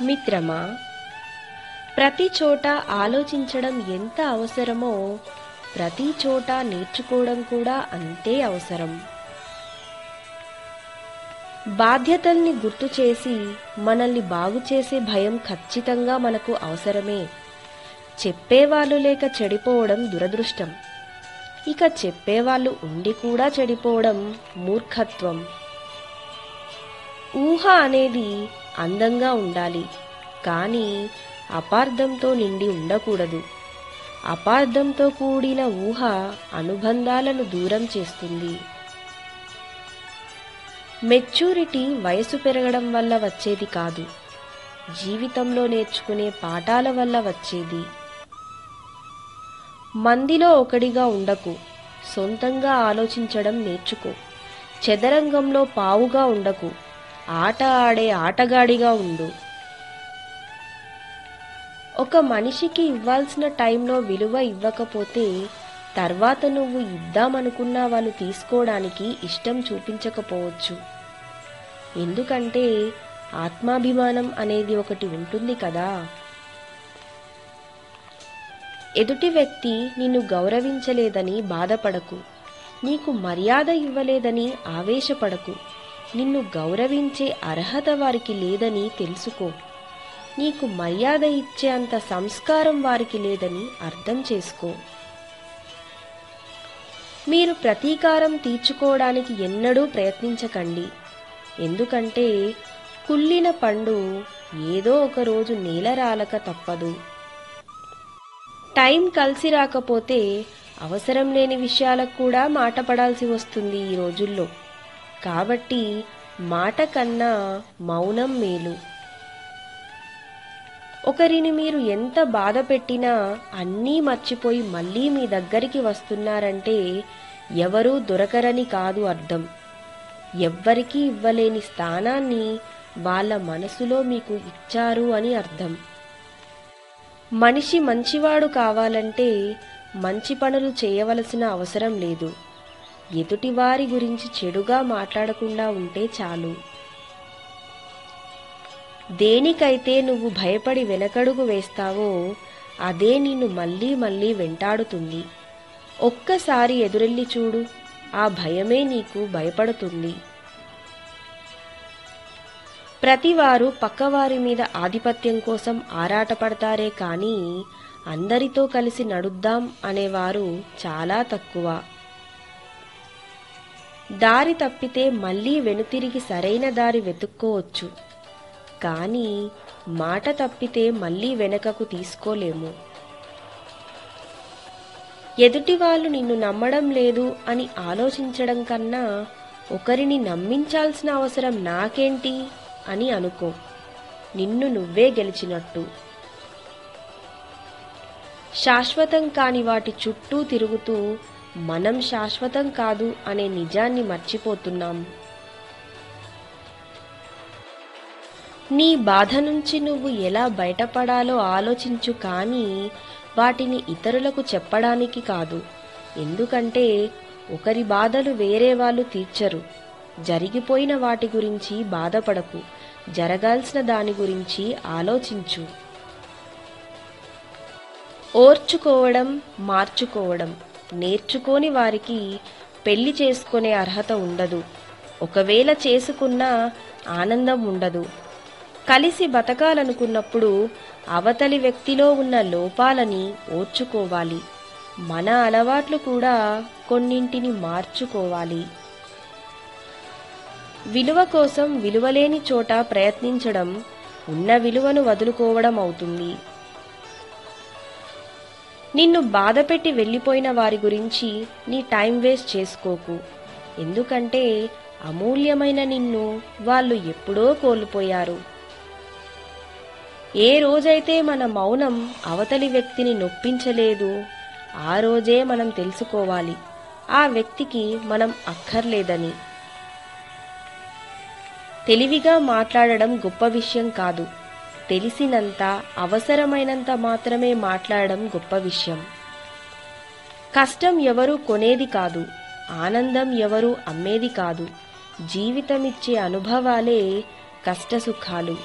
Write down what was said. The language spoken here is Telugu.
మిత్రమా, ప్రతి చోట ఆలోచించడం ఎంత అవసరమో ప్రతి చోట నేర్చుకోవడం కూడా అంతే అవసరం. బాధ్యతల్ని గుర్తు చేసి మనల్ని బాగు చేసే భయం ఖచ్చితంగా మనకు అవసరమే. చెప్పేవాళ్ళు లేక చెడిపోవడం దురదృష్టం. ఇక చెప్పేవాళ్ళు ఉండి కూడా చెడిపోవడం మూర్ఖత్వం. ఊహ అనేది అందంగా ఉండాలి, కానీ అపార్థంతో నిండి ఉండకూడదు. అపార్థంతో కూడిన ఊహ అనుబంధాలను దూరం చేస్తుంది. మెచ్యూరిటీ వయసు పెరగడం వల్ల వచ్చేది కాదు, జీవితంలో నేర్చుకునే పాఠాల వల్ల వచ్చేది. మందిలో ఒకడిగా ఉండకు, సొంతంగా ఆలోచించడం నేర్చుకో. చదరంగంలో పావుగా ఉండకు, ఆట ఆడే ఆటగాడిగా ఉండు. ఒక మనిషికి ఇవ్వాల్సిన టైంలో విలువ ఇవ్వకపోతే తర్వాత నువ్వు ఇద్దామనుకున్న వాళ్ళు తీసుకోవడానికి ఇష్టం చూపించకపోవచ్చు. ఎందుకంటే ఆత్మాభిమానం అనేది ఒకటి ఉంటుంది కదా. ఎదుటి వ్యక్తి నిన్ను గౌరవించలేదని బాధపడకు, నీకు మర్యాద ఇవ్వలేదని ఆవేశపడకు. నిన్ను గౌరవించే అర్హత వారికి లేదని తెలుసుకో. నీకు మర్యాద ఇచ్చే అంత సంస్కారం వారికి లేదని అర్థం చేసుకో. మీరు ప్రతీకారం తీర్చుకోవడానికి ఎన్నడూ ప్రయత్నించకండి. ఎందుకంటే కుళ్ళిన పండు ఏదో ఒక రోజు నేలరాలక తప్పదు. టైం కలిసి రాకపోతే అవసరం లేని విషయాలకు కూడా మాట పడాల్సి వస్తుంది ఈ రోజుల్లో. కాబట్టి మాట కన్నా మౌనం మేలు. ఒకరిని మీరు ఎంత బాధ పెట్టినా అన్నీ మర్చిపోయి మళ్ళీ మీ దగ్గరికి వస్తున్నారంటే ఎవరూ దొరకరని కాదు అర్థం. ఎవ్వరికీ ఇవ్వలేని స్థానాన్ని వాళ్ళ మనసులో మీకు ఇచ్చారు అని అర్థం. మనిషి మంచివాడు కావాలంటే మంచి పనులు చేయవలసిన అవసరం లేదు. ఎదుటివారి గురించి చెడుగా మాట్లాడకుండా ఉంటే చాలు. దేనికైతే నువ్వు భయపడి వెనకడుగు వేస్తావో అదే నిన్ను మళ్ళీ మళ్ళీ వెంటాడుతుంది. ఒక్కసారి ఎదురెళ్ళి చూడు, ఆ భయమే నీకు భయపడుతుంది. ప్రతివారు పక్కవారి మీద ఆధిపత్యం కోసం ఆరాటపడతారే కానీ అందరితో కలిసి నడుద్దాం అనేవారు చాలా తక్కువ. దారి తప్పితే మళ్ళీ వెనుతిరిగి సరైన దారి వెతుక్కోవచ్చు, కానీ మాట తప్పితే మళ్ళీ వెనకకు తీసుకోలేము. ఎదుటి వాళ్ళు నిన్ను నమ్మడం లేదు అని ఆలోచించడం కన్నా ఒకరిని నమ్మించాల్సిన అవసరం నాకేంటి అని అనుకో. నిన్ను నువ్వే గెలిచినట్టు. శాశ్వతం కాని వాటి చుట్టూ తిరుగుతూ మనం శాశ్వతం కాదు అనే నిజాన్ని మర్చిపోతున్నాం. నీ బాధ నుంచి నువ్వు ఎలా బయటపడాలో ఆలోచించు, కానీ వాటిని ఇతరులకు చెప్పడానికి కాదు. ఎందుకంటే ఒకరి బాధలు వేరే వాళ్ళు తీర్చరు. జరిగిపోయిన వాటి గురించి బాధపడకు, జరగాల్సిన దాని గురించి ఆలోచించు. ఓర్చుకోవడం, మార్చుకోవడం నేర్చుకోని వారికి పెళ్లి చేసుకునే అర్హత ఉండదు. ఒకవేళ చేసుకున్నా ఆనందం ఉండదు. కలిసి బతకాలనుకున్నప్పుడు అవతలి వ్యక్తిలో ఉన్న లోపాలని ఓర్చుకోవాలి. మన అలవాట్లు కూడా కొన్నింటిని మార్చుకోవాలి. విలువ కోసం విలువలేని చోట ప్రయత్నించడం ఉన్న విలువను వదులుకోవడం అవుతుంది. నిన్ను బాధపెట్టి వెళ్ళిపోయిన వారి గురించి నీ టైం వేస్ట్ చేసుకోకు. ఎందుకంటే అమూల్యమైన నిన్ను వాళ్ళు ఎప్పుడో కోల్పోయారు. ఏ రోజైతే మన మౌనం అవతలి వ్యక్తిని నొప్పించలేదు ఆ రోజే మనం తెలుసుకోవాలి ఆ వ్యక్తికి మనం అక్కర్లేదని. తెలివిగా మాట్లాడడం గొప్ప విషయం కాదు, తెలిసినంత అవసరమైనంత మాత్రమే మాట్లాడడం గొప్ప విషయం. కష్టం ఎవరూ కొనేది కాదు, ఆనందం ఎవరూ అమ్మేది కాదు. జీవితమిచ్చే అనుభవాలే కష్టసుఖాలు.